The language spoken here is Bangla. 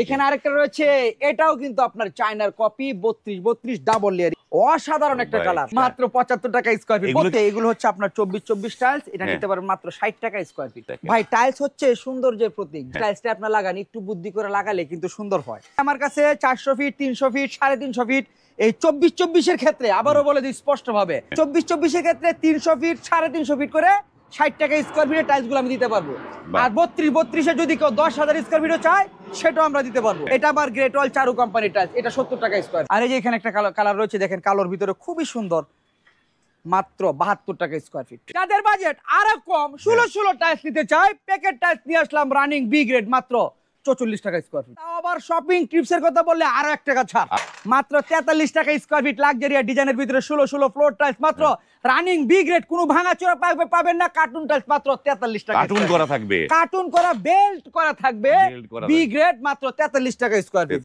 এখানে আরেকটা রয়েছে, এটাও কিন্তু আপনার চায়নার কপি 32 ডাবল লেয়ার, অসাধারণ একটা কালার, মাত্র 75 টাকা স্কয়ার ফিট। এগুলো হচ্ছে আপনার 24 টাইলস, এটা নিতে পারবেন মাত্র 60 টাকা স্কয়ার ফিট। ভাই টাইলস হচ্ছে সৌন্দর্যের প্রতীক, টাইলসটা আপনার লাগান একটু বুদ্ধি করে লাগালে কিন্তু সুন্দর হয়। আমার কাছে 400 ফিট, 300 ফিট, 350 ফিট, এই 24 এর ক্ষেত্রে আবারও বলে দিই স্পষ্ট ভাবে, 24 এর ক্ষেত্রে 300 ফিট 350 ফিট করে 60 টাকা স্কয়ার ফিটের টাইলস গুলো আমি দিতে পারবো। আর 32 এ যদি কেউ 10,000 স্কয়ার ফিটও চায় সেটাও আমরা দিতে পারবো। এটা আবার গ্রেট ওয়াল চারু কোম্পানির টাইলস, এটা 70 টাকা স্কয়ার। আর এই যে এখানে একটা কালার রয়েছে, দেখেন কালোর ভিতরে খুবই সুন্দর, মাত্র 72 টাকা স্কয়ার ফিট। যাদের বাজেট আরো কম, 16 টাইলস নিতে চাই, প্যাকেট টাইলস নিয়ে আসলাম রানিং বি গ্রেড, মাত্র 44 টাকা স্কয়ার ফিট। তাও আবার শপিং টিপস এর কথা বললে আরো 1 টাকা ছাড়, মাত্র 43 টাকা স্কয়ার ফিট। লাক্সারিয়া ডিজাইনের ভিতরে 16 ফ্লোর টাইলস, মাত্র রানিং বি গ্রেড, কোনো ভাঙাচোরা পাবেন না। কার্টুন টাইলস মাত্র 43 টাকা, কার্টুন করা থাকবে, কার্টুন করা বেল্ট করা থাকবে, বি গ্রেড মাত্র 43 টাকা স্কয়ার ফিট।